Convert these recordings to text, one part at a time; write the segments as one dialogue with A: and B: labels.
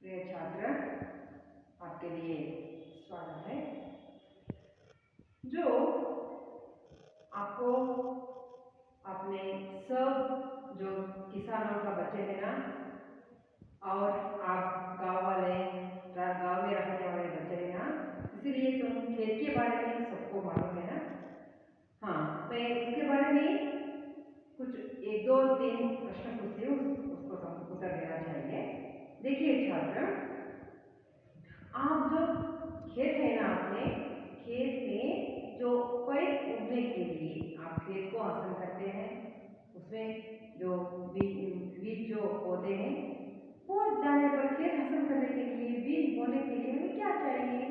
A: प्रिय छात्र, आपके लिए स्वागत है। जो आपको अपने सब जो किसानों का बच्चे हैं ना, और आप गांव में रहने वाले बच्चे हैं ना, इसीलिए तुम खेत के बारे में सबको मालूम है ना। हाँ, मैं इसके बारे में कुछ 1-2-3 प्रश्न पूछती हूँ, उसको तुम उत्तर देना चाहिए। देखिए छात्र, आप जो खेत है ना, अपने खेत में जो पौधे उगने के लिए आप खेत को आसन करते हैं, उसमें जो बीज जो पौधे हैं वो जाने पर खेत हसन करने के लिए, बीज बोने के लिए हमें क्या चाहिए?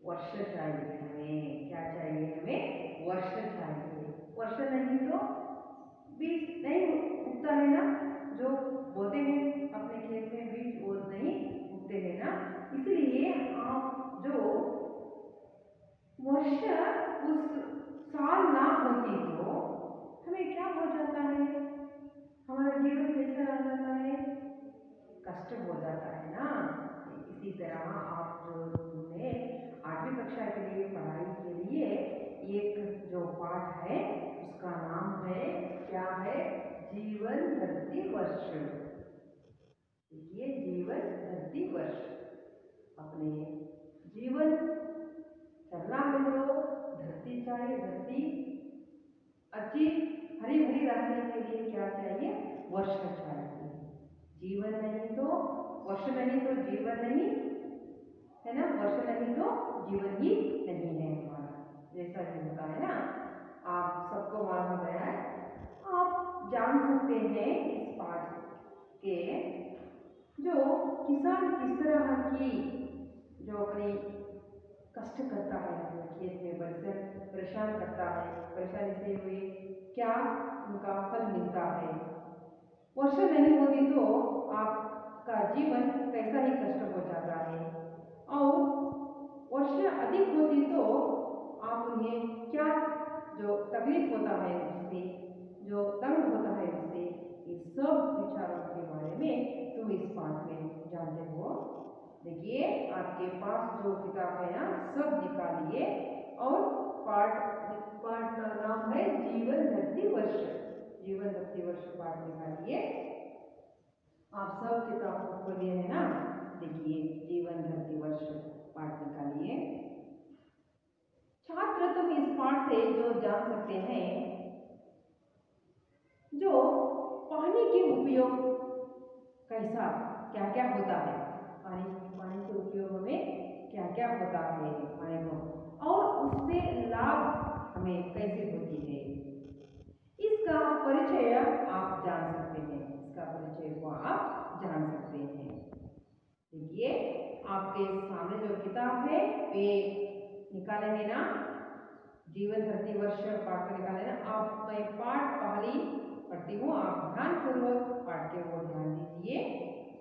A: वर्षा चाहिए। हमें क्या चाहिए? हमें वर्षा चाहिए। वर्षा नहीं तो बीज नहीं उगता है ना। जो बोते हैं अपने खेत में बीज, वो नहीं उगते हैं ना। इसलिए आप जो वर्षा उस साल ना होती तो हमें क्या हो जाता है? हमारा जीवन कैसा आ जाता है? कष्ट हो जाता है ना। इसी तरह आप जो तुमने 8वीं कक्षा के लिए पढ़ाई के लिए एक जो पाठ है, उसका नाम है, क्या है? जीवन धरती वर्ष। ये जीवन धरती वर्ष। अपने जीवन चलना है तो धरती चाहिए। धरती अच्छी हरी भरी रखने के लिए क्या चाहिए? वर्षा चाहिए। जीवन नहीं तो वर्षा नहीं तो जीवन नहीं है ना। वर्षा नहीं तो जीवन ही नहीं है हमारा, जैसा कि होता है ना। आप सबको मालूम गया है। आप जान सकते हैं इस पाठ के जो किसान किस तरह की जो अपनी कष्ट करता है, अपने खेत में बरसर परेशान करता है, परेशानी से हुए क्या उनका फल मिलता है। वर्षा नहीं होती तो आपका जीवन कैसा ही कष्ट हो जाता है, और वर्षा अधिक होती तो आप उन्हें क्या जो तकलीफ होता है, उससे जो तंग होता है, उससे इस सब विचारों के बारे में तुम इस पाठ में जानते हो। देखिए, आपके पास जो किताब है ना, सब निकालिए और पाठ का नाम है जीवन धरती वर्ष। जीवन धरती वर्ष पाठ निकालिए। आप सब किताब को खोलिए है ना। देखिए, जीवन धरती वर्ष पाठ निकालिए। छात्र, तुम इस पाठ से जो जान सकते हैं, जो पानी के उपयोग कैसा क्या क्या होता है, पानी के उपयोग में क्या क्या होता है पानी को, और उससे लाभ हमें कैसे होती है, इसका परिचय आप जान सकते हैं। इसका परिचय को आप जान सकते हैं। देखिए, आपके सामने जो किताब है वे निकाले हैं ना, जीवन धरती वर्ष पाठ को निकाले ना। आप मैं पाठ पहली पढ़ती हूँ, आप ध्यानपूर्वक पाठ के ओर ध्यान दीजिए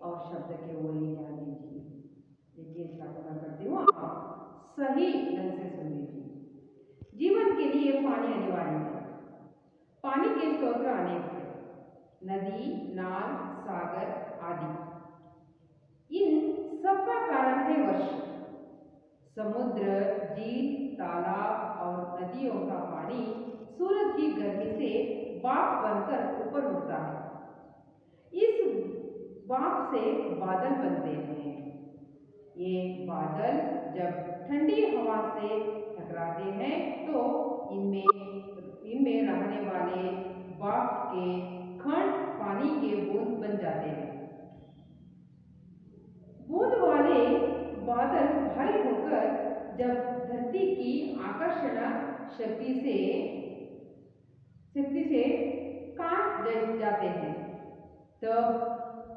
A: और शब्द के ओर ही ध्यान दीजिए। देखिए, मैं करती हूँ, आप सही ढंग से सुन लीजिए। जीवन के लिए पानी अनिवार्य है। पानी के स्रोत अनेक हैं, नदी, नाल, सागर आदि। इन सबका कारण है वर्षा। समुद्र, झील, तालाब और नदियों का पानी सूरज की गर्मी से भाप बनकर ऊपर उठता है। इस भाप से बादल बनते हैं। ये बादल जब ठंडी हवा से टकराते हैं तो इनमें रहने वाले भाप के कण पानी के बूंद बन जाते हैं। बूंद वाले बादल भारी होकर जब धरती की आकर्षण शक्ति से काट जाते हैं, तब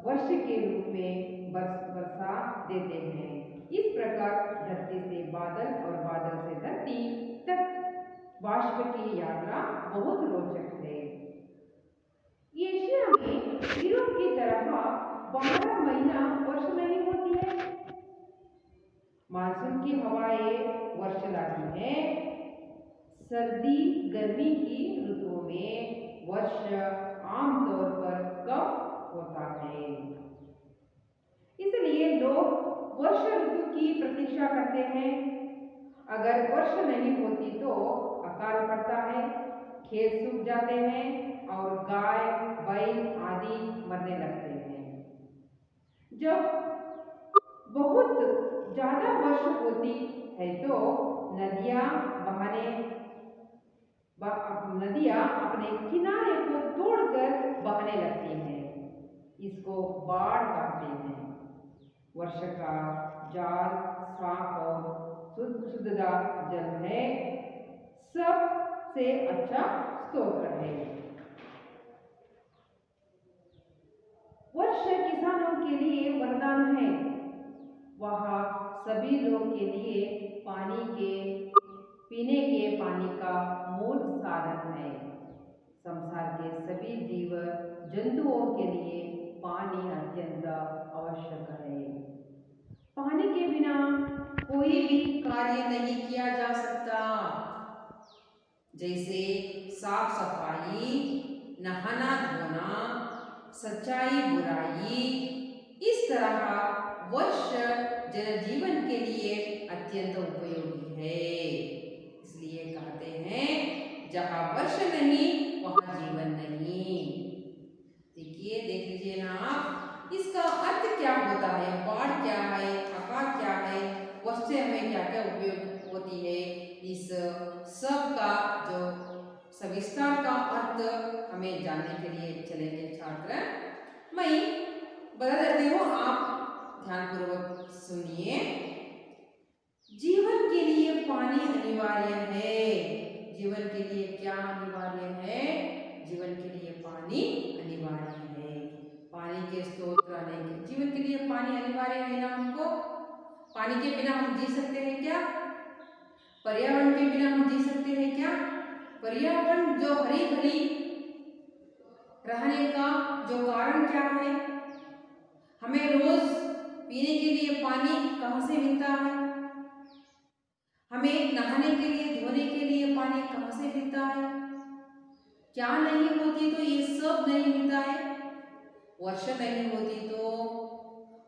A: वर्ष के रूप में वर्षा देते हैं। इस प्रकार धरती से बादल और बादल से धरती तक वाष्प की यात्रा बहुत रोचक है। एशिया में यूरोप की तरह 12 महीना वर्षा नहीं होती है। मानसून की हवाएं वर्षा लाती हैं। सर्दी गर्मी की ऋतुओं में वर्षा आमतौर पर कम होता है। इसलिए सकते हैं। अगर वर्षा नहीं होती तो अकाल पड़ता है, खेत सूख जाते हैं और गाय बैल आदि मरने लगते हैं। जब बहुत ज्यादा वर्षा होती है तो नदियां नदियां अपने किनारे को तोड़कर बहने लगती हैं। इसको बाढ़ कहते हैं। वर्षा का जल साफ और शुद्धता जल है, सबसे अच्छा स्रोत है। वर्षा किसानों के लिए वरदान है। वह सभी लोग के लिए पीने के पानी का मूल साधन है। संसार के सभी जीव जंतुओं के लिए पानी अत्यंत आवश्यक है। पानी के बिना कोई भी कार्य नहीं किया जा सकता। जैसे साफ सफाई, नहाना धोना, सच्चाई बुराई, इस तरह वर्ष जनजीवन के लिए अत्यंत उपयोगी है। इसलिए कहते हैं जहाँ वर्ष नहीं वहाँ जीवन नहीं। देख लीजिए ना आप, इसका अर्थ क्या होता है, बाढ़ क्या है, अकाल क्या है, वर्ष से हमें क्या क्या उपयोग होती है, इस सब का जो सविस्तार का अर्थ हमें जानने के लिए चलेंगे छात्र। मैं बता देती हूँ, आप ध्यानपूर्वक सुनिए। जीवन के लिए पानी अनिवार्य है। जीवन के लिए क्या अनिवार्य है? जीवन के लिए पानी अनिवार्य है। पानी के स्रोत नहीं, जीवन के लिए पानी अनिवार्य है ना हमको। पानी के बिना हम जी सकते हैं क्या? पर्यावरण के बिना हम जी सकते हैं क्या? पर्यावरण जो हरी भरी रहने का जो कारण क्या है? हमें रोज पीने के लिए पानी कहाँ से मिलता है? हमें नहाने के लिए, धोने के लिए पानी कहाँ से मिलता है? क्या नहीं होती तो ये सब नहीं मिलता है। वर्षा नहीं होती तो,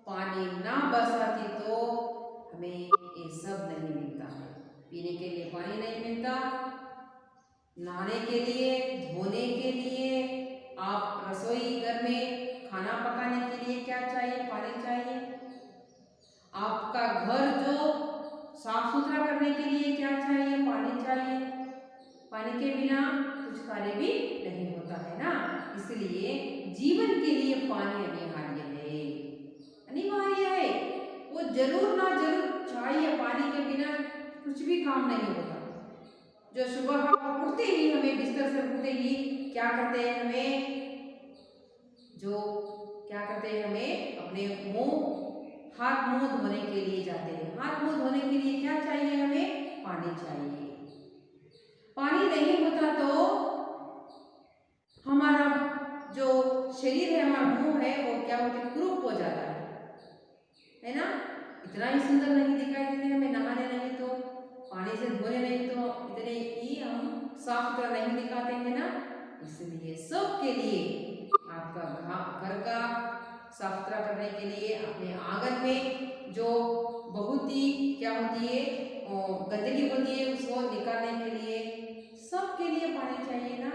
A: पानी ना बरसाती तो हमें ये सब नहीं मिलता है। पीने के लिए पानी नहीं मिलता, नहाने के लिए, धोने के लिए, आप रसोई घर में खाना पकाने के लिए क्या चाहिए? पानी चाहिए। आपका घर जो साफ सुथरा करने के लिए क्या चाहिए? पानी चाहिए। पानी के बिना कुछ कार्य भी नहीं होता है ना। इसलिए जीवन के लिए पानी अनिवार्य है, अनिवार्य है। वो जरूर ना जरूर चाहिए। पानी के बिना कुछ भी काम नहीं होता। जो सुबह उठते ही, हमें बिस्तर से उठते ही क्या करते हैं? हमें अपने हाथ मुंह धोने के लिए जाते हैं। हाथ मुंह धोने के लिए क्या चाहिए? हमें पानी चाहिए। पानी नहीं होता तो हमारा जो शरीर है, हमारा मुंह है, वो क्या होता है? कुरूप हो जाता है ना। इतना ही सुंदर नहीं दिखाई देते हमें। नहाने नहीं तो, पानी से धोने नहीं तो इतने ही हम साफ सुथरा नहीं दिखाते हैं ना। इसलिए सबके लिए, आपका घर का साफ सुथरा करने के लिए, अपने आंगन में जो बहुत ही क्या होती है, गंदगी होती है, उसको निकालने के लिए, सबके लिए पानी चाहिए ना।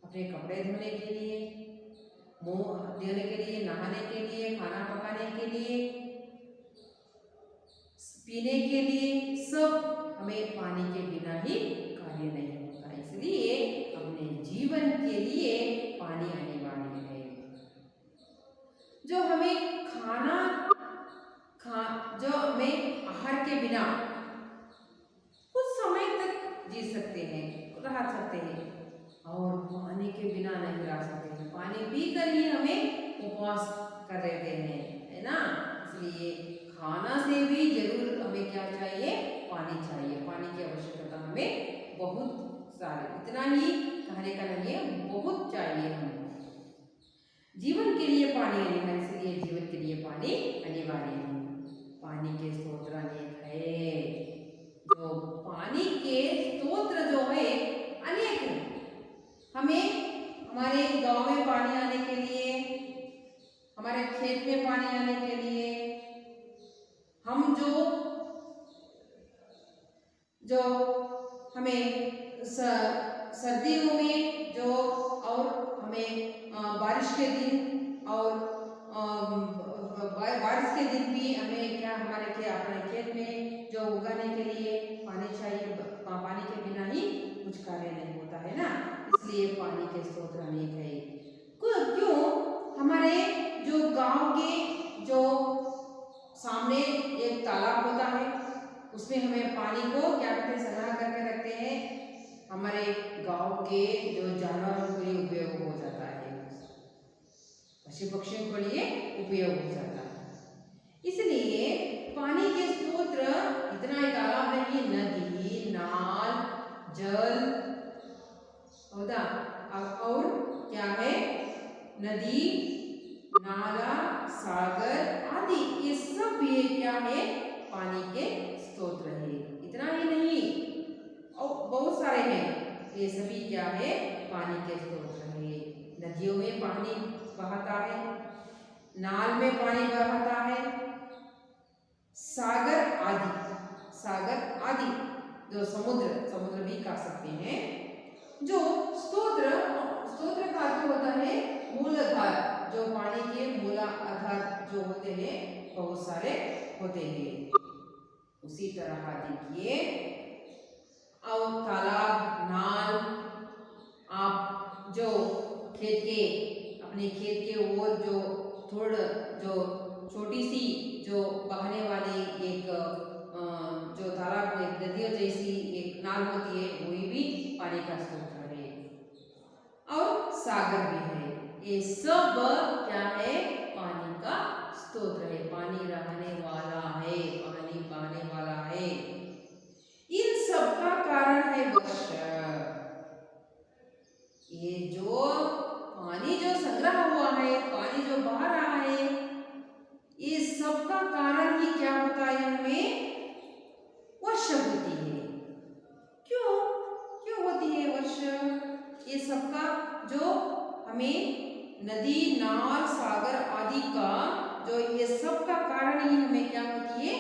A: अपने कपड़े धोने के लिए, मुंह धोने के लिए, नहाने के लिए, खाना पकाने के लिए, पीने के लिए, सब हमें पानी के बिना ही कार्य नहीं होता। इसलिए अपने जीवन के लिए पानी अनिवार्य है। जो हमें जो हमें आहार के बिना कुछ समय तक जी सकते हैं, रह सकते हैं, और पानी के बिना नहीं रह सकते हैं। पानी पीकर ही हमें उपवास कर लेते हैं, है ना। इसलिए खाना से भी जरूर हमें क्या चाहिए? पानी चाहिए। पानी की आवश्यकता हमें बहुत सारी, इतना ही कहने का नहीं है, बहुत चाहिए हमें। जीवन के लिए पानी अनिवार्य, इसलिए जीवन के लिए पानी अनिवार्य है। पानी के स्रोत अनेक है। जो पानी के स्रोत जो है अनेक है। हमें हमारे गांव में पानी आने के लिए, हमारे खेत में पानी आने के लिए, हम जो
B: जो हमें सर्दियों में जो और हमें बारिश के दिन और बारिश के दिन भी हमें क्या हमारे अपने खेत में जो उगाने के लिए पानी चाहिए। पानी के बिना ही कुछ कार्य नहीं होता है ना, इसलिए पानी के स्रोत अनेक है। क्यों हमारे जो गांव के जो सामने एक तालाब होता है, उसमें हमें पानी को क्या करते हैं, संग्रह करके रखते हैं। हमारे गांव के जो जानवरों के लिए उपयोग हो जाता है, पशु पक्षियों के लिए उपयोग हो जाता है। इसलिए पानी के स्रोत इतना ही तालाब नहीं, नदी, नाल, जल होता और क्या है, नदी, नाला, सागर आदि ये सब भी क्या है, पानी के स्रोत है। इतना ही नहीं और बहुत सारे हैं, ये सभी क्या है, पानी के स्रोत है। नदियों में पानी बहता है, नाल में पानी बहता है, सागर आदि जो समुद्र भी कह सकते हैं। जो स्तोत्र का अर्थ होता है मूलाधार, जो पानी के मूलाधार जो होते हैं बहुत सारे होते हैं। उसी तरह देखिए और तालाब, नाल, आप जो अपने खेत के ओर जो जो छोटी सी जो बहने वाली एक जो तालाब में नदियों जैसी एक नाल होती है, वही भी पानी का स्रोत है। और सागर भी है। ये सब क्या है, पानी का स्रोत है। पानी रहने वाला है, पानी बहने वाला है। इन सब का कारण है वर्षा। ये जो पानी जो संग्रह हुआ है, पानी जो बह रहा है, ये सबका कारण ही क्या होता है, हमें वर्षा होती है। क्यों होती है वर्षा? ये सबका जो हमें नदी, नाल, सागर आदि का जो ये सब का कारण ही हमें क्या होती है,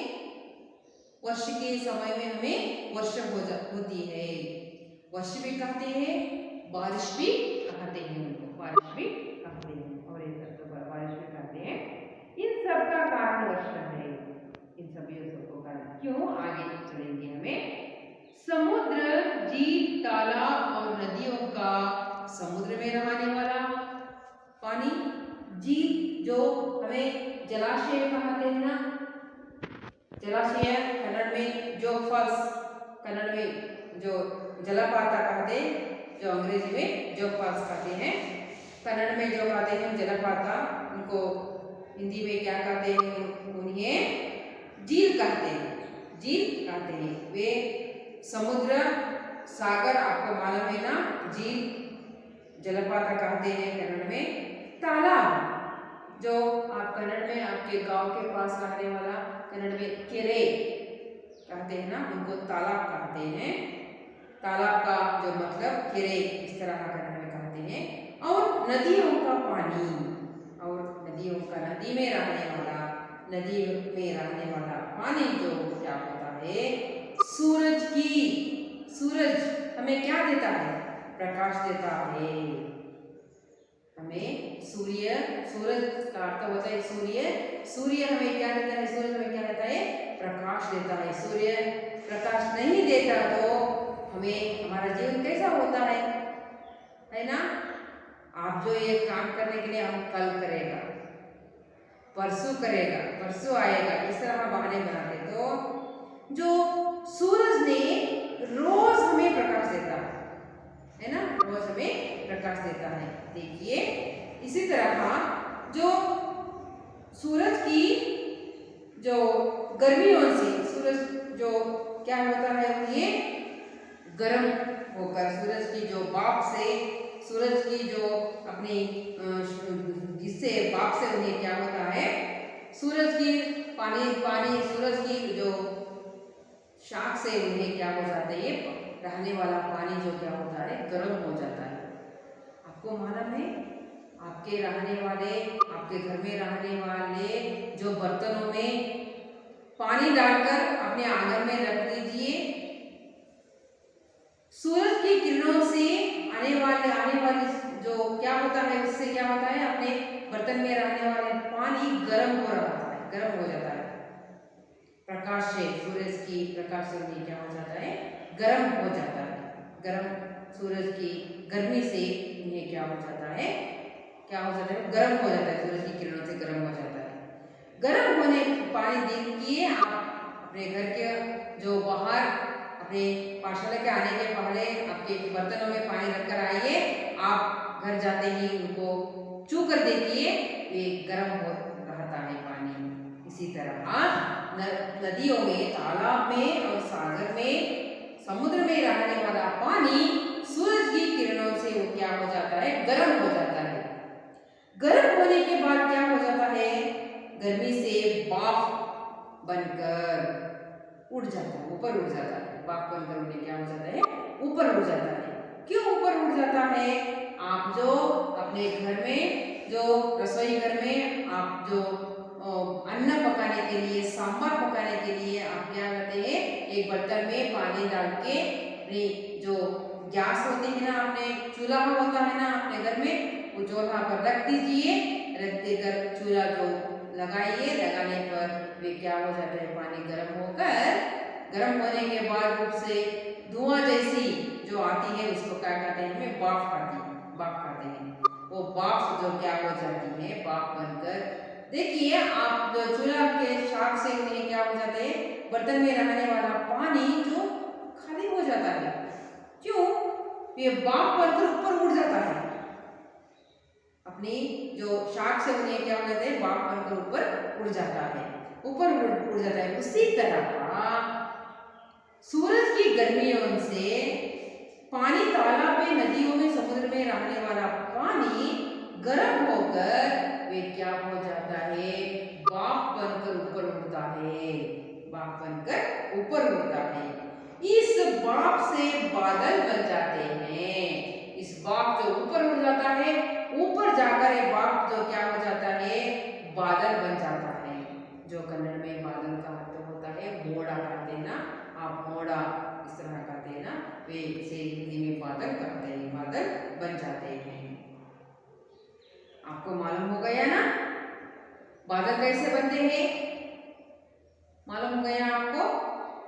B: वर्ष के समय में हमें वर्षा होती है। वर्ष भी कहते हैं, बारिश भी कहते हैं, उनको बारिश भी कहते हैं और एक बारिश भी कहते हैं। इन सब का कारण वर्षा है। इन सभी सबको कारण क्यों, आगे चलेंगे। हमें समुद्र, झील, तालाब और नदियों का समुद्र में रहने वाला पानी, झील जो हमें जलाशय कहते हैं ना, जलाशय कन्नड़ में जोग फॉल्स, कन्नड़ में जो जलपात कहते हैं, जो अंग्रेजी में जोग फॉल्स कहते हैं, कन्नड़ में जो कहते हैं जलपात, उनको हिंदी में क्या कहते हैं, उन्हें झील कहते हैं। झील कहते हैं वे समुद्र, सागर आपको मालूम है ना, झील जलपात कहते हैं कन्नड़ में। तालाब जो आप कन्नड़ में आपके गांव के पास रहने वाला कन्नड़ में केरे कहते हैं ना, उनको तालाब कहते हैं। तालाब का जो मतलब केरे, इस तरह का कन्नड़ में कहते हैं। और नदियों का पानी, और नदियों का नदी में रहने वाला पानी जो क्या होता है, सूरज हमें क्या देता है, प्रकाश देता है। हमें सूरज का अर्थ होता है सूर्य हमें क्या देता है, सूरज हमें क्या देता है, प्रकाश देता है। सूर्य प्रकाश नहीं देता तो हमें हमारा जीवन कैसा होता है ना। आप जो ये काम करने के लिए हम कल करेगा, परसों आएगा, इस तरह हम बहाने बनाते, तो जो सूरज ने रोज हमें प्रकाश देता है ना, रोज हमें प्रकाश देता है। देखिए इसी तरह जो सूरज की जो गर्मियों से सूरज जो क्या होता है, ये गर्म होकर सूरज की जो भाप से, सूरज की जो अपनी जिससे भाप से उन्हें क्या होता है, सूरज की पानी सूरज की जो शाख से उन्हें क्या हो जाता है, ये रहने वाला पानी जो क्या होता है, गर्म हो जाता है। आपको मालूम है, आपके रहने वाले, आपके घर में रहने वाले जो बर्तनों में पानी डालकर अपने आंगन में रख दीजिए, सूरज की किरणों से आने वाली जो क्या होता है, उससे क्या होता है, अपने बर्तन में रहने वाले पानी गर्म हो रहा है, गर्म हो जाता है। प्रकाश से, सूरज की प्रकाश से उन्हें क्या हो जाता है, गर्म हो जाता है। गर्म सूरज की गर्मी से उन्हें क्या हो जाता है, गर्म हो जाता है, सूरज की किरणों से गर्म हो जाता है। गर्म होने पानी देखिए आप अपने घर के जो बाहर अपने पाठशाला के आने के पहले आपके बर्तनों में पानी रखकर आइए। आप घर जाते ही उनको छू कर देखिए, वे गर्म हो रहता है पानी। इसी तरह नदियों में, तालाब में और सागर में, समुद्र में रहने वाला पानी सूरज की किरणों से वो क्या हो जाता है, गर्म हो जाता है। गर्म होने के बाद क्या हो जाता है, गर्मी से भाप बनकर उड़ जाता है, ऊपर उड़ जाता है। भाप बनकर उन्हें क्या हो जाता है, ऊपर उड़ जाता है। क्यों ऊपर उड़ जाता है? आप जो अपने घर में, जो रसोई घर में आप जो अन्न पकाने के लिए, सांभर पकाने के लिए आप क्या करते हैं, एक बर्तन में पानी डाल के जो गैस होती है ना, अपने चूल्हा होता है ना अपने घर में, वो चूल्हा पर रख दीजिए। रख देकर चूल्हा जो लगाइए, लगाने पर वे क्या हो जाता है, पानी गर्म होकर, गर्म होने के बाद रूप से धुआं जैसी जो आती है उसको क्या कहते हैं, हमें भाप कहते हैं। वो भाप जो क्या हो जाती है, भाप बनकर देखिए आप जो चूल्हा के शाख से उन्हें क्या हो जाते हैं, बर्तन में रहने वाला पानी जो खाली हो जाता है। क्यों? ये भाप बनकर ऊपर उड़ जाता है, अपनी जो शाख से उन्हें क्या हो जाता है, भाप बनकर ऊपर उड़ जाता है, ऊपर उड़ जाता है। उसी तरह सूरज की गर्मियों से पानी, तालाब में, नदियों में, समुद्र में रहने वाला पानी गर्म होकर वे क्या हो जाता है, भाप बनकर ऊपर उड़ता है, भाप बनकर ऊपर उड़ता है। इस भाप से बादल बन जाते हैं। इस भाप जो ऊपर उड़ जाता है, ऊपर जाकर ये भाप जो क्या हो जाता है, बादल बन जाता है। जो कन्नड़ में बादल का अर्थ होता है मोड़ा कहते हैं ना, आप मोड़ा इस तरह कहते हैं ना, वे इसे हिंदी में बादल कहते हैं, बादल बन जाते हैं। आपको मालूम हो गया ना बादल कैसे बनते हैं? मालूम हो गया आपको?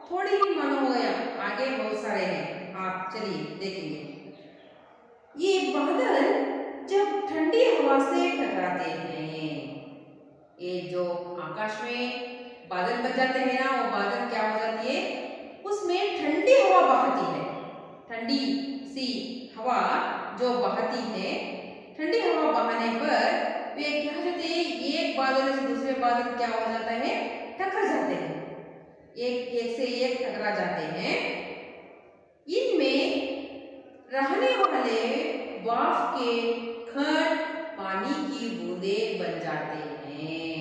B: थोड़ी ही मालूम हो गया, आगे बहुत सारे हैं, आप चलिए देखेंगे। ये बादल जब ठंडी हवा से टकराते हैं, ये जो आकाश में बादल बन जाते हैं ना, वो बादल क्या हो जाती है, उसमें ठंडी हवा बहती है। ठंडी सी हवा जो बहती है, ठंडी हवा बहने पर वे क्या हो जाते हैं, एक बादल से दूसरे बादल क्या हो जाता है, टकरा जाते हैं, एक से एक टकरा जाते हैं। इनमें रहने वाले वाष्प के कण पानी की बूंदें बन जाते हैं।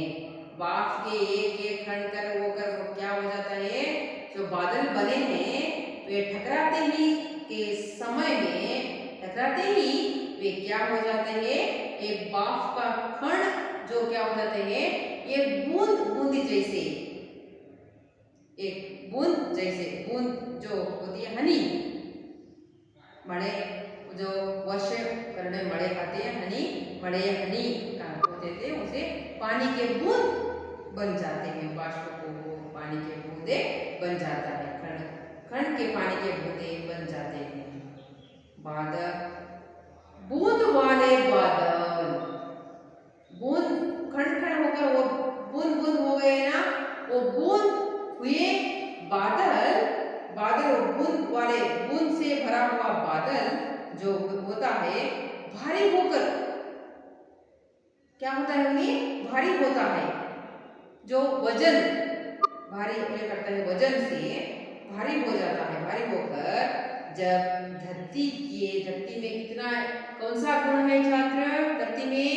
B: वाष्प के एक एक कण कर वो क्या हो जाता है, जो बादल बने हैं वे टकराते ही वे क्या हो जाते हैं, एक वाष्प का कण जो क्या हो जाते हैं, एक बूंद जैसे, एक बूंद जैसे, बूंद जो होती है हनी, मड़े जो वर्ष करने मड़े खाते हैं, हनी का होते थे, उसे पानी के बूंद बन जाते हैं। वाष्प को पानी के बूंदे बन जाता है, खंड के पानी के बूंदे बन जाते हैं। बादल, बूंद वाले बादल, बूंद खंड होकर वो बूंद हो गए ना, वो बूंद हुए बादल और बूंद से भरा हुआ बादल जो होता है, भारी होकर क्या होता है, उन्हें भारी होता है, जो वजन भारी करता है, वजन से भारी हो जाता है। भारी होकर जब धरती में कितना, कौन सा गुण है छात्र, धरती में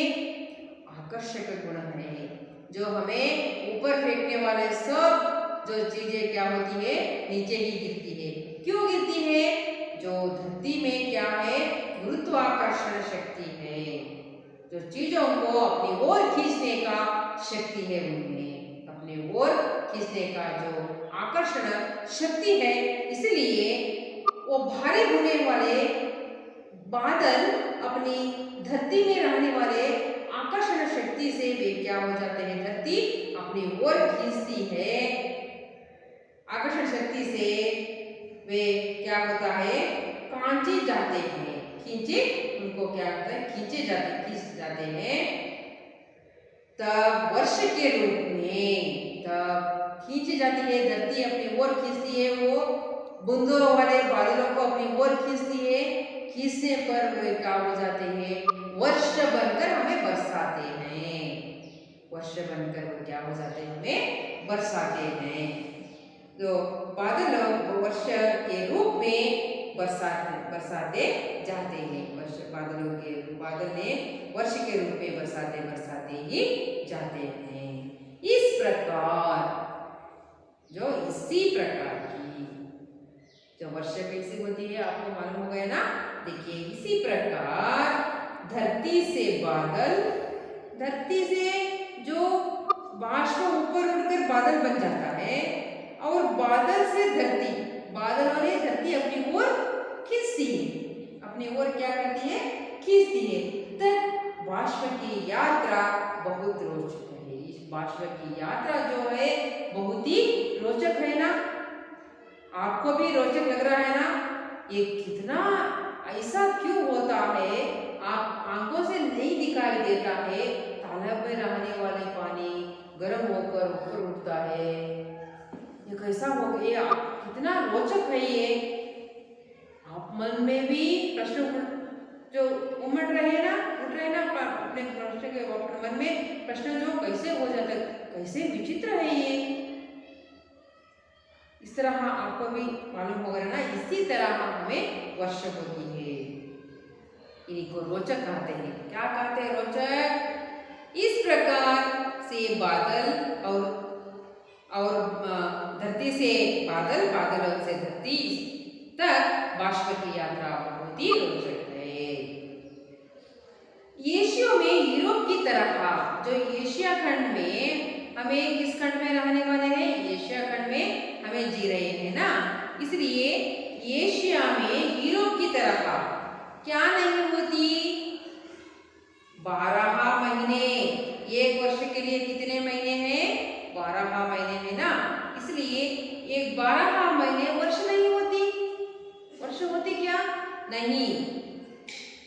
B: आकर्षक गुण है, जो हमें ऊपर फेंकने वाले सब जो चीजें क्या होती है, नीचे ही गिरती है। क्यों गिरती है? जो धरती में क्या है, गुरुत्वाकर्षण शक्ति है, जो चीजों को अपनी ओर खींचने का शक्ति है, उनमें अपनी ओर खींचने का जो आकर्षण शक्ति है, इसलिए वो भारी होने वाले बादल अपनी धरती में रहने वाले आकर्षण शक्ति से वे क्या हो जाते हैं, धरती अपनी ओर खींचती है। आकर्षण शक्ति से वे क्या होता है, खींचे जाते हैं, खींचे, उनको क्या होता है, खींच जाते हैं। तब वर्ष के रूप में, तब खींची जाती है, धरती अपनी ओर खींचती है, वो बूंदों वाले बादलों को अपनी ओर खींचती है। खींचने पर वे क्या हो जाते हैं, वर्ष बनकर हमें बरसाते हैं। वर्ष बनकर वो क्या हो जाते हैं, हमें बरसाते हैं। तो बादल वर्ष के रूप में बरसाते जाते हैं। बादल ने वर्ष के रूप में बरसाते ही जाते हैं। इसी प्रकार की जो वर्ष कैसी होती है आपको मालूम हो गया ना। देखिए, इसी प्रकार धरती से बादल, धरती से जो बाष्प ऊपर उड़कर बादल बन जाता है, और बादल से धरती, बादलों ने धरती अपनी ओर खींचती है, अपनी ओर क्या करती है, खींचती है। तब बाष्प की यात्रा बहुत रोचक है। इस बाष्प की यात्रा जो है बहुत ही रोचक है ना, आपको भी रोचक लग रहा है ना। ये कितना ऐसा क्यों होता है, आप आंखों से नहीं दिखाई देता है। तालाब में रहने वाले पानी गर्म होकर ऊपर उठता है, ये कैसा हो गया, कितना रोचक है ये। आप मन में भी प्रश्न जो उठ रहे हैं ना, अपने प्रश्न के मन में प्रश्न जो कैसे हो जाता है, कैसे विचित्र है ये। इस तरह आपको भी मालूम होगा ना। इसी तरह हमें वर्ष होती है, इनको रोचक कहते हैं। क्या कहते हैं, रोचक। इस प्रकार से बादल और धरती से बादल, बादलों से धरती तक बाष्प की यात्रा बहुत ही रोचक है। एशिया में यूरोप की तरह, जो एशिया खंड में, हमें किस खंड में रहने वाले हैं, एशिया खंड में हमें जी रहे हैं ना, इसलिए एशिया में यूरोप की तरह क्या नहीं होती, 12 महीने। एक वर्ष के लिए कितने महीने हैं, 12 महीने हैं ना, इसलिए एक 12 महीने वर्ष नहीं होती। वर्ष होती क्या नहीं,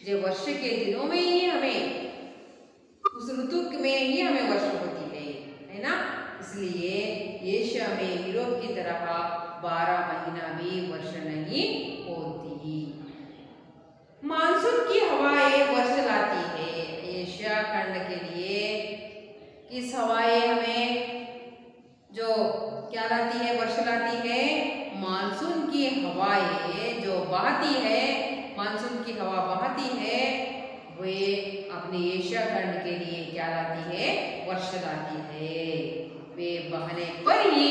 B: जो वर्ष के दिनों में ही हमें, उस ऋतु में ही हमें वर्ष होती है ना। इसलिए एशिया में यूरोप की तरह 12 महीना भी वर्ष नहीं होती। मानसून की हवाएं वर्ष लाती है। एशिया खंड के लिए किस हवाएं हमें जो क्या लाती है, वर्ष लाती है, मानसून की हवाएं जो बहती है, मानसून की हवा बहती है, वे अपने एशिया खंड के लिए क्या लाती है, वर्ष लाती है। वे बहने पर ही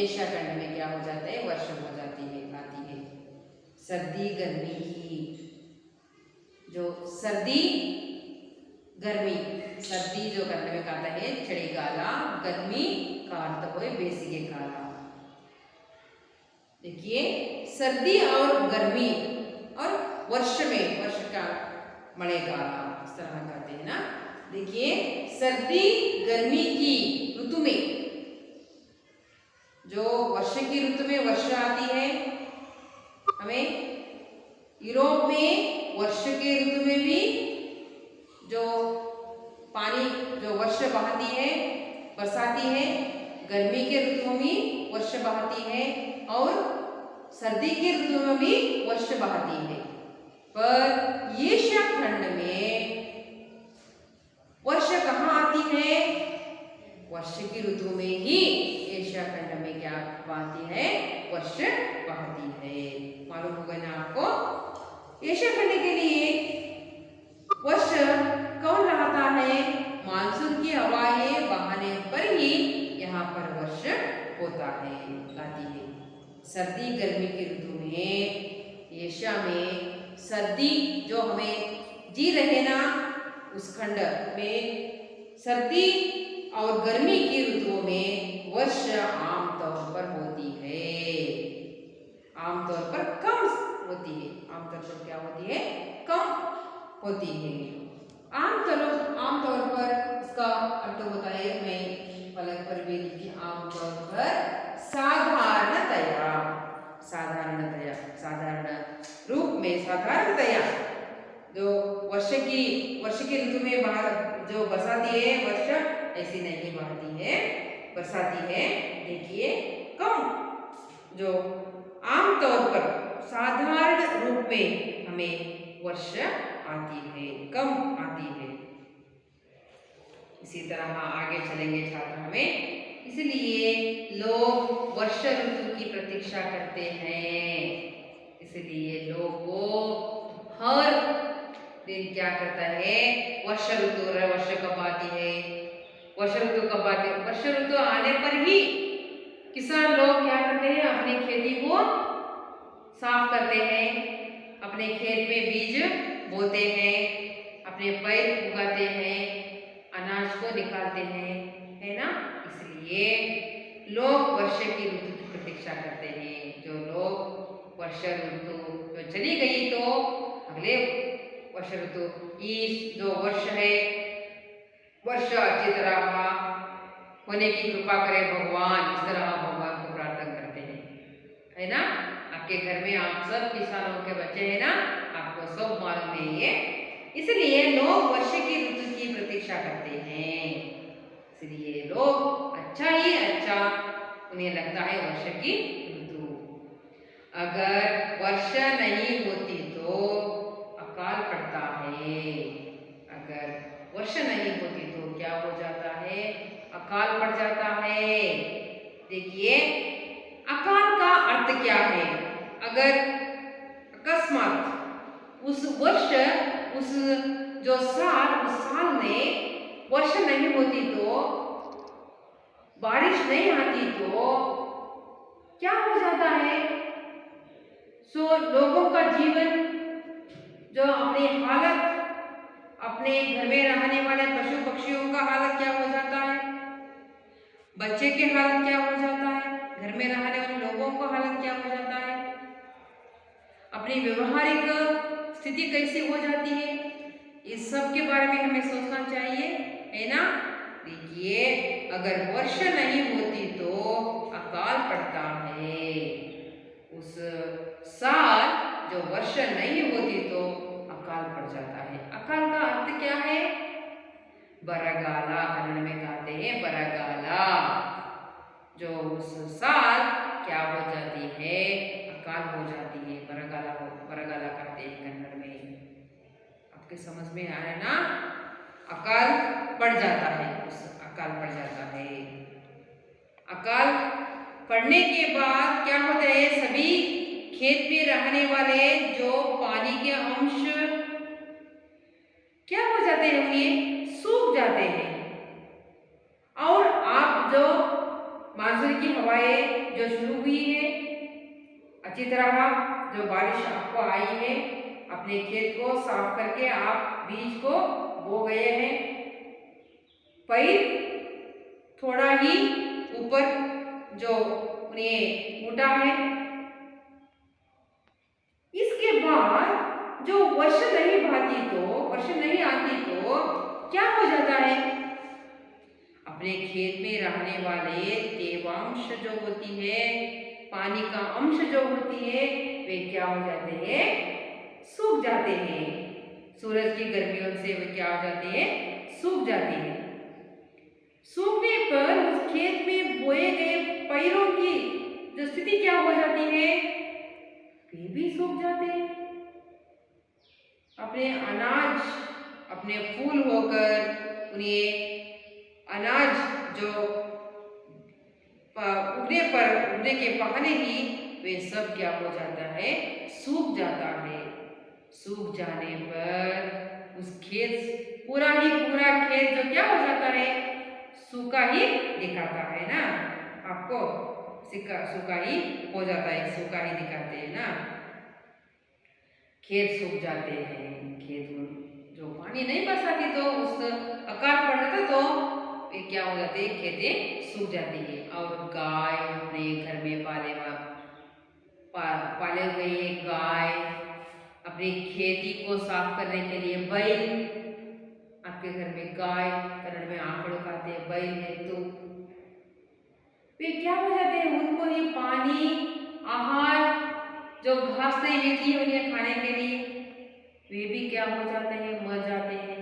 B: एशिया खंड में क्या हो जाता है, वर्ष हो जाती है, लाती है। सर्दी गर्मी की जो सर्दी जो करने में कहता है ಚಳಿಗಾಲ, गर्मी का अर्थ हो ಬೇಸಿಗೆ काल। देखिए, सर्दी और गर्मी और वर्ष का मಳೆಗಾಲ इस तरह कहते हैं ना। देखिए, सर्दी गर्मी की ऋतु में, जो वर्ष की ऋतु में वर्षा आती है हमें, यूरोप में वर्ष के ऋतु में भी जो पानी जो वर्ष बहती है, बरसाती है, गर्मी के ऋतु में भी वर्ष बहती है, और सर्दी के ऋतु में भी वर्ष बहती है। पर एशिया खंड में वर्ष कहाँ आती है, वर्ष की ऋतु में ही एशिया खंड में क्या बहती है, वर्ष बहती है। मालूम होगा ना आपको। एशिया खंड के लिए वर्ष कौन रहता है, मानसून की हवाएं बहने पर ही यहाँ पर वर्ष होता है, आती है। सर्दी गर्मी की ऋतु में एशिया में सर्दी जो हमें जी रहे ना, उस खंड में सर्दी और गर्मी की ऋतुओं में वर्ष आमतौर पर होती है, आमतौर पर कम होती है, आमतौर पर क्या होती है, कम होती है। आमतौर पर इसका अर्थ बताए मैं फलक पर भी लिखी, आमतौर पर साधारणतया, साधारणतया, साधारण रूप में, साधारणतया जो वर्ष के ऋतु में बाहर जो बरसाती है, वर्ष ऐसी नहीं बहती है, बरसाती है। देखिए कम, जो आमतौर पर साधारण रूप में हमें वर्ष आती है, कम आती है। इसी तरह आगे चलेंगे छात्र हमें, इसलिए लोग वर्ष ऋतु की प्रतीक्षा करते हैं। इसलिए लोगों हर दिन क्या करता है, वर्ष ऋतु कब आती है, वर्ष ऋतु कब आती है। वर्ष ऋतु आने पर ही किसान लोग क्या करते हैं, अपनी खेती को साफ करते हैं, अपने खेत में बीज बोते हैं, अपने पौधे उगाते हैं, अनाज को निकालते हैं, है ना। इसलिए लोग वर्ष की ऋतु की प्रतीक्षा करते हैं। जो लोग वर्ष ऋतु जो चली गई तो अगले वर्ष ऋतु, इस जो वर्ष है, वर्ष अच्छी तरह होने की कृपा करे भगवान, इस तरह भगवान को प्रार्थना करते हैं, है ना। आपके घर में आप सब किसानों के बच्चे हैं ना, आपको सब मालूम है ये। इसलिए लोग वर्ष की ऋतु की प्रतीक्षा करते हैं। इसलिए लोग अच्छा ही अच्छा उन्हें लगता है वर्ष की ऋतु। अगर वर्षा नहीं होती तो अकाल पड़ता है। अगर वर्षा नहीं होती तो क्या हो जाता है, अकाल पड़ जाता है। देखिए अकाल का अर्थ क्या है, अगर अकस्मात उस वर्ष, उस जो साल, उस साल में वर्षा नहीं होती तो, बारिश नहीं आती तो क्या हो जाता है। सो लोगों का जीवन, जो अपनी हालत, अपने घर में रहने वाले पशु पक्षियों का हालत क्या हो जाता है, बच्चे के हालत क्या हो जाता है, घर में रहने वाले लोगों का हालत क्या हो जाता है, अपनी व्यवहारिक स्थिति कैसी हो जाती है, इस सब के बारे में हमें सोचना चाहिए, है ना। देखिए अगर वर्षा नहीं होती तो अकाल पड़ता है। उस साल जो वर्षा नहीं होती तो अकाल पड़ जाता है। अकाल का अर्थ क्या है, बरगाला, कन्नड़ में कहते हैं बरगाला। जो उस साल क्या हो जाती है, अकाल हो जाती है, बरगाला कहते हैं कन्नड़ में। आपके समझ में आ रहा है ना, अकाल पड़ जाता है, उस अकाल पड़ जाता है। अकाल पड़ने के बाद क्या होता है, सभी खेत में रहने वाले जो पानी के अंश क्या हो जाते हैं, ये सूख जाते हैं। और आप जो मानसून की हवाएं जो शुरू हुई है, अच्छी तरह जो बारिश आपको आई है, अपने खेत को साफ करके आप बीज को बो गए हैं, पैर थोड़ा ही ऊपर जो उन्हें उठा है। इसके बाद जो वर्ष नहीं भाती तो, वर्ष नहीं आती तो क्या हो जाता है, अपने खेत में रहने वाले तेवांश जो होती है, पानी का अंश जो होती है, वे क्या हो जाते हैं, सूख जाते हैं। सूरज की गर्मियों से वे क्या हो जाते हैं, सूख जाते हैं। सूखने पर उस खेत में बोए गए पैरों की जो स्थिति क्या हो जाती है, वे भी सूख जाते हैं। अपने अनाज, अपने फूल होकर उन्हें अनाज जो उगने के पहले ही वे सब क्या हो जाता है, सूख जाता है। सूख जाने पर उस खेत, पूरा खेत जो क्या हो जाता है, सूखा ही दिखाता है ना आपको, सूखा ही हो जाता है, सूखा ही दिखाते हैं ना। खेत सूख जाते हैं, खेत जो पानी नहीं बरसाती तो उस अकाल पड़ता तो वे क्या हो जाते हैं, खेतें सूख जाती है। और गाय, अपने घर में पाले पाले हुए ये गाय, अपनी खेती को साफ करने के लिए बैल, आपके घर में गाय, कन्नड़ में आंकड़ों कहते हैं, बैल है तो वे क्या हो जाते हैं, उनको ये पानी, आहार, जो घास नहीं मिलती है उन्हें खाने के लिए, वे भी क्या हो जाते हैं, मर जाते हैं।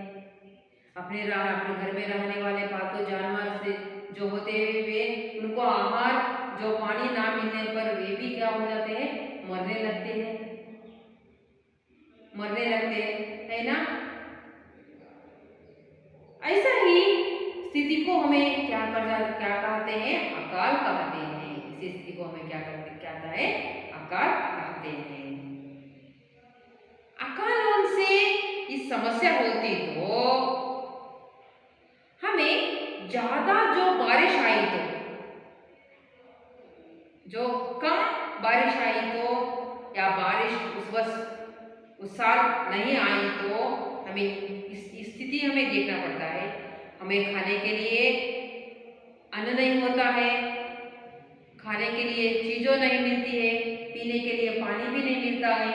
B: अपने घर में रहने वाले पालतू जानवर से जो होते हैं वे, उनको आहार, जो पानी ना मिलने पर वे भी क्या हो जाते हैं, मरने लगते हैं, है ना। ऐसा ही स्थिति को हमें क्या कहते हैं, अकाल कहते हैं। इसी स्थिति को हमें क्या कहता है, अकाल कहते हैं। अकाल होने से इस समस्या होती तो हमें ज्यादा जो बारिश आई तो, जो कम बारिश आई तो, या बारिश उस साल नहीं आई तो हमें इस स्थिति हमें देखना पड़ता है। हमें खाने के लिए अन्न नहीं होता है, खाने के लिए चीज़ों नहीं मिलती है, पीने के लिए पानी भी नहीं मिलता है,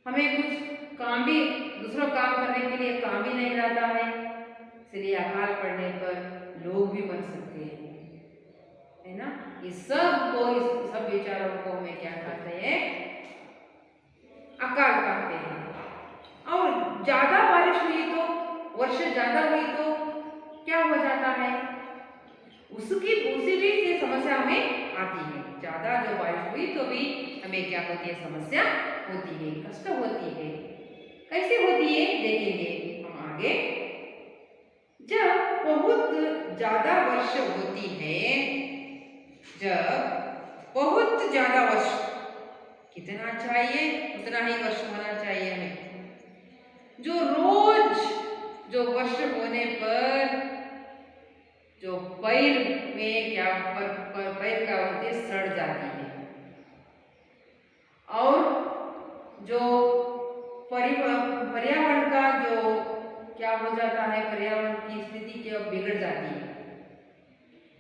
B: हमें कुछ काम भी, दूसरा काम करने के लिए काम भी नहीं रहता है। इसलिए अकाल पड़ने पर लोग भी मर सकते हैं, है ना। इस सब विचारों को हमें क्या कहते हैं, अकाल कहते हैं। और ज्यादा बारिश हुई तो, वर्षा ज्यादा हुई तो क्या हो जाता है, उसी भी से समस्या हमें आती है। ज्यादा जो बारिश हुई तो भी हमें क्या होती है, समस्या होती है, कष्ट होती है। कैसे होती है देखेंगे हम आगे। जब बहुत ज्यादा वर्षा होती है, जब बहुत ज्यादा वर्षा, कितना चाहिए उतना ही वर्षा होना चाहिए हमें। जो रोज जो वर्षा होने पर जो पैर में क्या पैर क्या होती है, सड़ जाती है। और जो पर्यावरण का जो क्या हो जाता है, पर्यावरण की स्थिति क्या बिगड़ जाती है,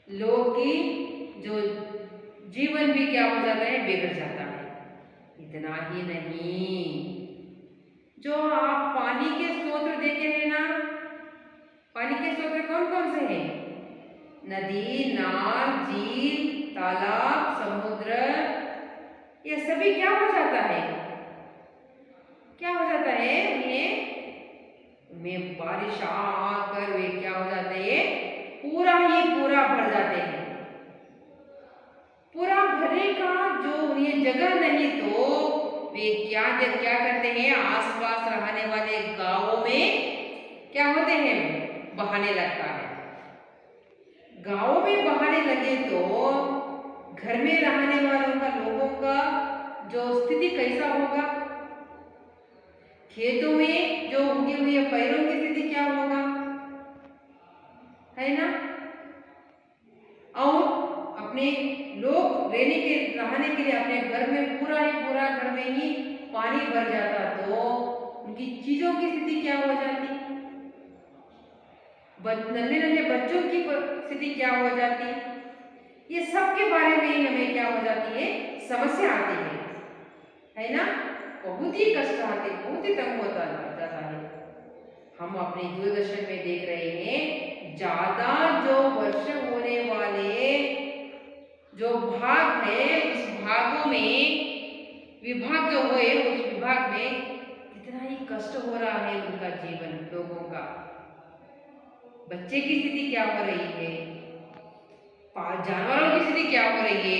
B: लोग की जो जीवन भी क्या हो जाता है, बिगड़ जाता है। इतना ही नहीं, जो आप पानी के स्रोत देखे हैं ना, पानी के स्रोत कौन कौन से हैं, नदी, नाल, झील, तालाब, समुद्र, ये सभी क्या हो जाता है, उनमें बारिश आकर वे क्या हो जाते हैं, पूरा भर जाते हैं। पूरा भरने का जो उन्हें जगह नहीं तो वे क्या करते हैं, आसपास रहने वाले गांवों में क्या होते हैं, बहाने लगता है। गांवों में बहाने लगे तो घर में रहने वालों का, लोगों का जो स्थिति कैसा होगा, खेतों में जो उगे हुए पैरों की स्थिति क्या होगा, है ना। और अपने लोग रहने के लिए अपने घर में पूरा घर में ही पानी भर जाता तो उनकी चीजों की स्थिति क्या हो जाती, नन्हे बच्चों की स्थिति क्या हो जाती। ये सब के बारे में ही हमें क्या हो जाती है, समस्या आती है ना। बहुत ही कष्ट आते, बहुत ही तंग होता जाता है। हम अपने दूरदर्शन में देख रहे हैं, ज्यादा जो वर्षा होने वाले जो भाग है, उस भागों में विभाग जो हुए, उस विभाग में कितना ही कष्ट हो रहा है उनका जीवन, लोगों का। बच्चे की स्थिति क्या हो रही है, जानवरों की स्थिति क्या हो रही है,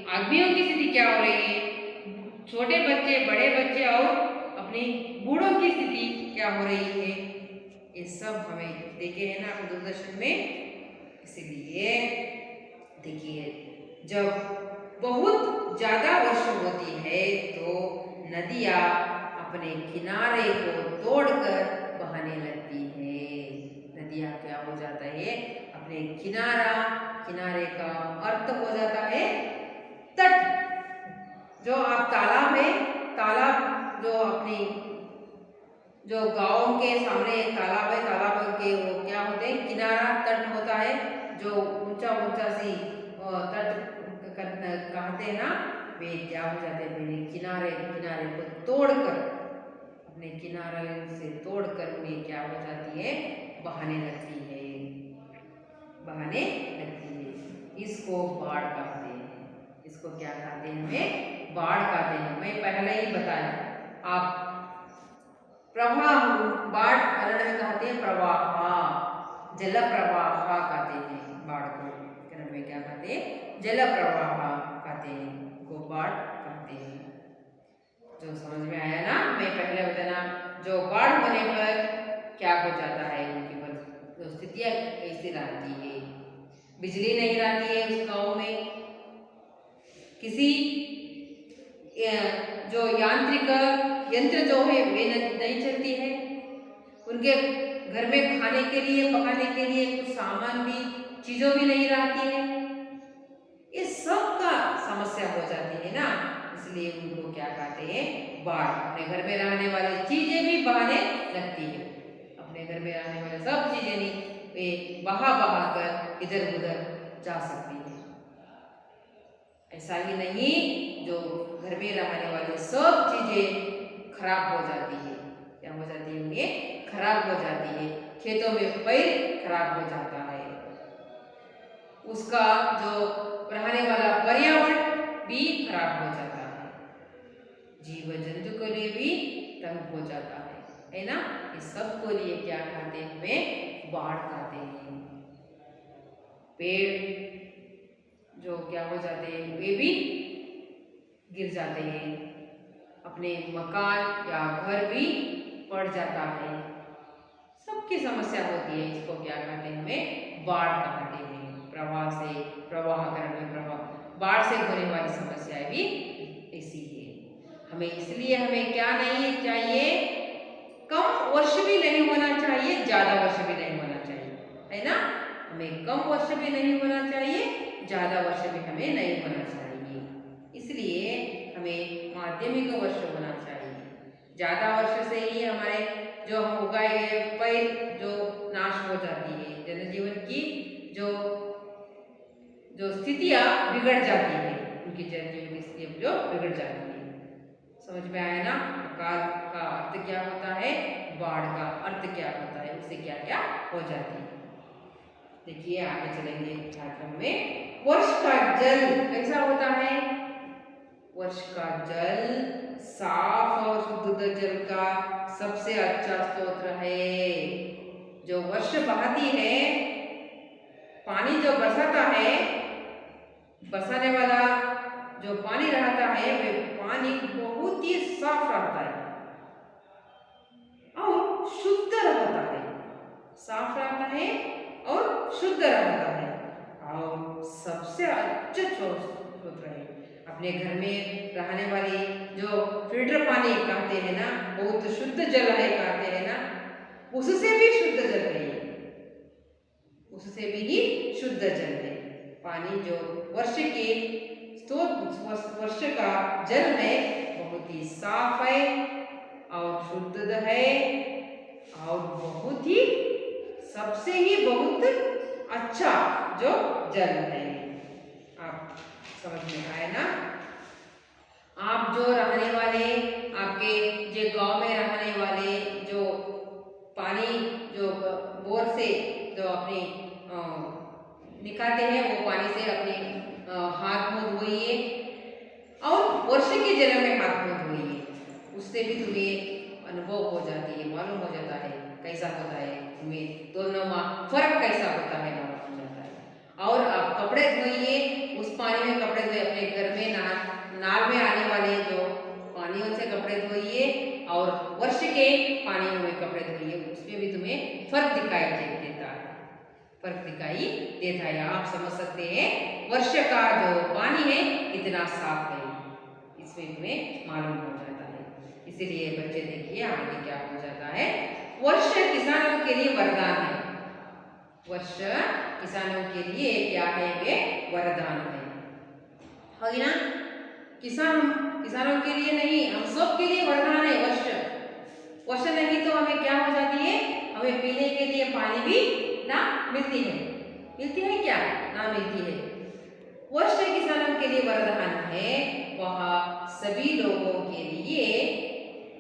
B: आदमियों की स्थिति क्या हो रही है, छोटे बच्चे, बड़े बच्चे और अपनी बूढ़ों की स्थिति क्या हो रही है, ये सब हमें देखे हैं ना दूरदर्शन में। इसीलिए देखिए, जब बहुत ज्यादा वर्षा होती है तो नदियां अपने किनारे को तोड़कर बहने लगती है। नदियां क्या हो जाता है, अपने किनारे का अर्थ हो जाता है तट। जो आप तालाब है, तालाब जो अपनी जो गांव के सामने एक तालाब है, तालाब के वो क्या होते हैं, किनारा तट होता है, जो ऊंचा सी तट कहते हैं ना, वे क्या हो जाते हैं, पहले किनारे किनारे को तोड़कर, अपने किनारे से तोड़कर उन्हें क्या हो जाती है, बहाने लगती है, बहाने लगती है। इसको बाढ़ कहते हैं। इसको क्या कहते हैं, हमें बाढ़ कहते हैं। मैं पहले ही बताया, आप प्रवाह, बाढ़ कन्नड़ में कहते हैं प्रवाह, जल प्रवाह कहते हैं बाढ़ को। कन्नड़ में क्या कहते हैं, जल प्रवाह कहते हैं, को बाढ़ कहते हैं। जो समझ में आया ना, मैं पहले बताना, जो बाढ़ होने पर क्या हो जाता है, उनके पर जो स्थितियाँ कैसी रहती है। बिजली नहीं रहती है उस गाँव में, किसी जो यांत्रिक यंत्र जो है वे नहीं चलती है, उनके घर में खाने के लिए, पकाने के लिए कुछ सामान भी, चीज़ों भी नहीं रहती है। ये सब का समस्या हो जाती है ना, इसलिए उनको क्या कहते हैं, बाढ़। अपने घर में रहने वाली चीजें भी बहाने लगती है, अपने घर में रहने वाले सब चीजें नहीं, वे बहा कर इधर उधर जा सकती है। ऐसा ही नहीं, जो घर में रहने वाली सब चीजें खराब हो जाती है, क्या हो जाती है, उन्हें खराब हो जाती है। खेतों में पैर खराब हो जाता है, उसका जो रहने वाला पर्यावरण भी खराब हो जाता है, जीव जंतु के लिए भी तंग हो जाता है ना। इस सब को लिए क्या कहते हैं, हमें बाढ़ कहते हैं। पेड़ जो क्या हो जाते हैं, वे भी गिर जाते हैं, अपने मकान या घर भी पड़ जाता है, सबकी समस्या होती है। इसको क्या कहते हैं, हमें बाढ़ कहते हैं। प्रवाह से, प्रवाह करने, प्रवाह, बाढ़ से होने वाली समस्याएं भी ऐसी है। हमें इसलिए हमें क्या नहीं चाहिए, कम वर्ष भी नहीं होना चाहिए, ज्यादा वर्ष भी नहीं होना चाहिए, है ना। हमें कम वर्ष भी नहीं होना चाहिए, ज्यादा वर्ष भी हमें नहीं होना चाहिए। इसलिए हमें माध्यमिक वर्ष होना चाहिए। ज्यादा वर्ष से ही हमारे जो हम उगाए गए पेड़ जो नाश हो जाती है, जनजीवन की जो स्थितियाँ बिगड़ जाती है, उनकी जनजीवन की स्थितियाँ जो बिगड़ जाती है। समझ में आया ना, अकाल का अर्थ क्या होता है, बाढ़ का अर्थ क्या होता है, उससे क्या क्या हो जाती है। देखिए आगे चलेंगे छात्रों में। वर्ष का जल कैसा होता है, वर्ष का जल साफ और शुद्ध जल का सबसे अच्छा स्रोत है। जो वर्ष बहाती है, पानी जो बरसाता है, बरसाने वाला जो पानी रहता है, वे पानी बहुत ही साफ रहता है और शुद्ध रहता है, साफ रहता है और शुद्ध रहता है, और सबसे अच्छा स्रोत है। अपने घर में रहने वाली जो फिल्टर पानी कहते हैं ना, बहुत शुद्ध जल है कहते हैं ना, उससे भी शुद्ध जल है, उससे भी शुद्ध जल है। पानी जो वर्ष के वर्ष का जल है, बहुत ही साफ है और शुद्ध है और बहुत ही सबसे ही बहुत अच्छा जो जल है। आप समझ में आए ना। आप जो रहने वाले, आपके जो गांव में रहने वाले जो पानी जो बोर से जो अपने निकालते हैं, वो पानी से अपने हाथ मुंह धोइए और वर्ष के जल में हाथ मुंह धोइए, उससे भी तुम्हें अनुभव हो जाती है, मालूम हो जाता है कैसा होता है, तुम्हें दोनों में फर्क कैसा होता है मालूम हो जाता है। और आप कपड़े धोइए, उस पानी में कपड़े धोइए, अपने घर में नाल में आने वाले जो पानियों से कपड़े धोइए और वर्ष के पानियों में कपड़े धोइए, उसमें भी तुम्हें फर्क दिखाई देता है, फर्क दिखाई देता है। आप समझ सकते हैं वर्ष का जो पानी है कितना साफ है, इसमें तुम्हें मालूम हो जाता है। इसीलिए बच्चे देखिए आगे क्या हो जाता है, वर्ष किसानों के लिए वरदान है। वर्ष किसानों के लिए क्या है, वे वरदान है ना। किसानों के लिए नहीं, हम सब के लिए वरदान है वर्ष। वर्ष नहीं तो हमें क्या हो जाती है, हमें पीने के लिए पानी भी ना मिलती है, क्या ना मिलती है। वर्ष किसानों के लिए वरदान है, वह सभी लोगों के लिए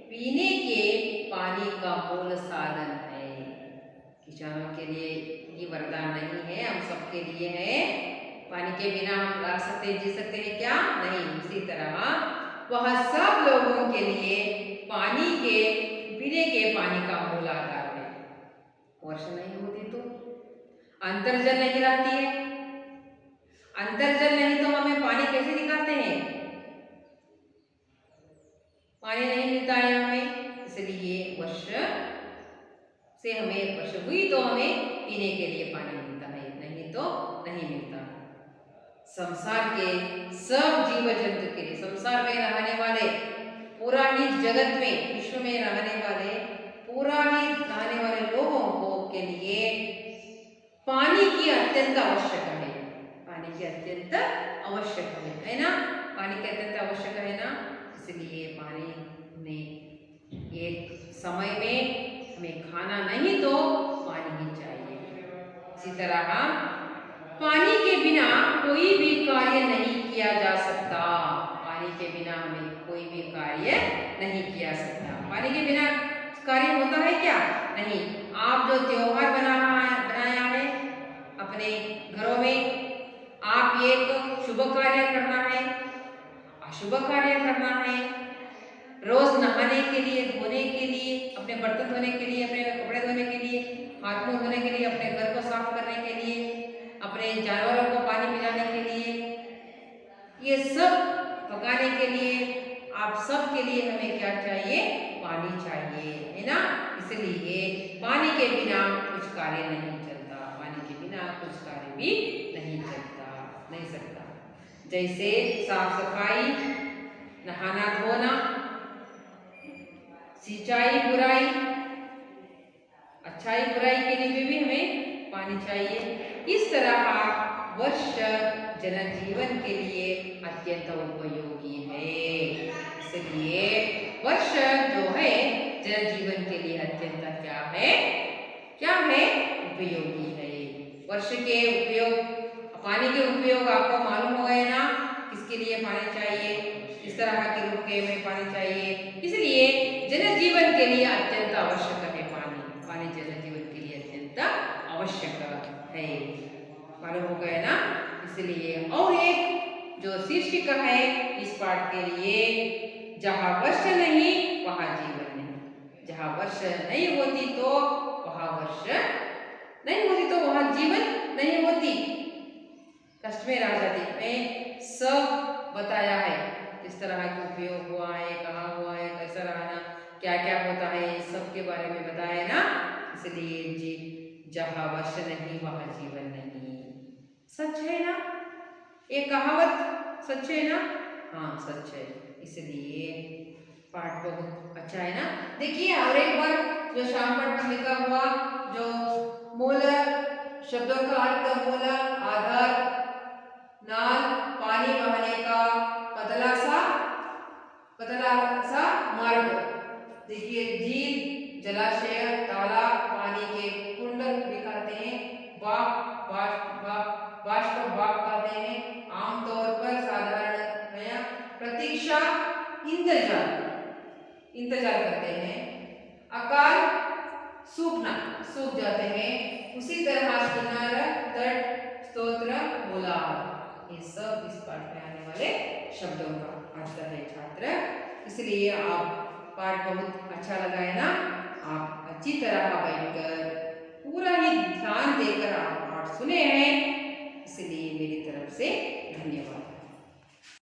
B: पीने के पानी का मूल साधन है। किसानों के लिए ये वरदान नहीं है, हम सबके लिए है। पानी के बिना हम रह सकते जी सकते हैं क्या? नहीं। उसी तरह वह सब लोगों के लिए पानी के पीने के पानी का मूल आधार है। वर्षा नहीं होती तो अंतर्जल नहीं रहती है। अंतर्जल नहीं तो हमें पानी कैसे निकालते हैं? पानी नहीं मिलता है हमें, इसलिए वर्षा से हमें वर्षा हुई तो हमें पीने के लिए पानी मिलता है, नहीं तो नहीं मिलता। संसार के सब जीव जंतु के लिए, संसार में रहने वाले, पूरा ही जगत में, विश्व में रहने वाले, पूरा ही रहने वाले लोगों को के लिए पानी की अत्यंत आवश्यक है। पानी की अत्यंत आवश्यक है ना? पानी की अत्यंत आवश्यक है ना? इसलिए पानी में एक समय में हमें खाना नहीं तो पानी ही चाहिए। इसी तरह पानी के बिना कोई भी कार्य नहीं किया जा सकता। पानी के बिना हमें कोई भी कार्य नहीं किया सकता। पानी के बिना कार्य होता है क्या? नहीं। आप जो त्योहार बनाया है अपने घरों में, आप एक शुभ कार्य करना है, अशुभ कार्य करना है, रोज नहाने के लिए, धोने के लिए, अपने बर्तन धोने के लिए, अपने कपड़े धोने के लिए, हाथ मुंह धोने के लिए, अपने घर को साफ करने के लिए, अपने जानवरों को पानी पिलाने के लिए, ये सब पकाने के लिए, आप सब के लिए हमें क्या चाहिए? पानी चाहिए, है ना? इसलिए पानी के बिना कुछ कार्य नहीं चलता। पानी के बिना कुछ कार्य भी नहीं चलता, नहीं सकता। जैसे साफ सफाई, नहाना धोना, सिंचाई बुराई, अच्छाई बुराई के लिए भी हमें पानी चाहिए। इस तरह वर्षा जनजीवन के लिए अत्यंत उपयोगी है। इसलिए वर्षा जो है जनजीवन के लिए अत्यंत क्या है? क्या है? उपयोगी है। वर्ष के उपयोग, पानी के उपयोग आपको मालूम हो गए ना? किसके लिए पानी चाहिए, किस तरह के रूप के में पानी चाहिए। इसलिए जनजीवन के लिए अत्यंत आवश्यक है पानी। पानी जनजीवन के लिए अत्यंत आवश्यक है। मालूम हो गया ना? इसलिए और एक जो शीर्षक है इस पाठ के लिए, जहाँ वर्षा नहीं वहाँ जीवन नहीं। जहाँ वर्षा नहीं होती तो वहाँ वर्षा नहीं होती, तो वहाँ जीवन नहीं होती, कष्ट में रह जाती। मैं सब बताया है किस तरह का उपयोग हुआ है, कहाँ हुआ है, कैसा रहना, क्या क्या होता है, सब के बारे में बताया ना। इसलिए जी जहाँ वर्षा नहीं वहाँ जीवन नहीं। सच है ना? ये कहावत सच है ना? हाँ सच है। इसलिए पाठ बहुत अच्छा है ना? देखिए और एक बार जो शाम पाठ में लिखा हुआ, जो मूल शब्दों का अर्थ, मूल आधार, नाल, पानी बहाने का पतला सा मार्ग। देखिए झील, जलाशय, तालाब, पानी के कुंड भी कहते हैं, बाष्प भाग कहते हैं, आमतौर पर साधारणतया प्रतीक्षा, इंतजार करते हैं। अकाल, सूख जाते हैं। उसी तरह किनारा, तट, स्तोत्र, मूलाधार, ये सब इस पाठ में आने वाले शब्दों का अर्थ है छात्र। इसलिए आप पाठ बहुत अच्छा लगा है ना? आप अच्छी तरह बैठकर पूरा ही ध्यान देकर आप पाठ सुने हैं।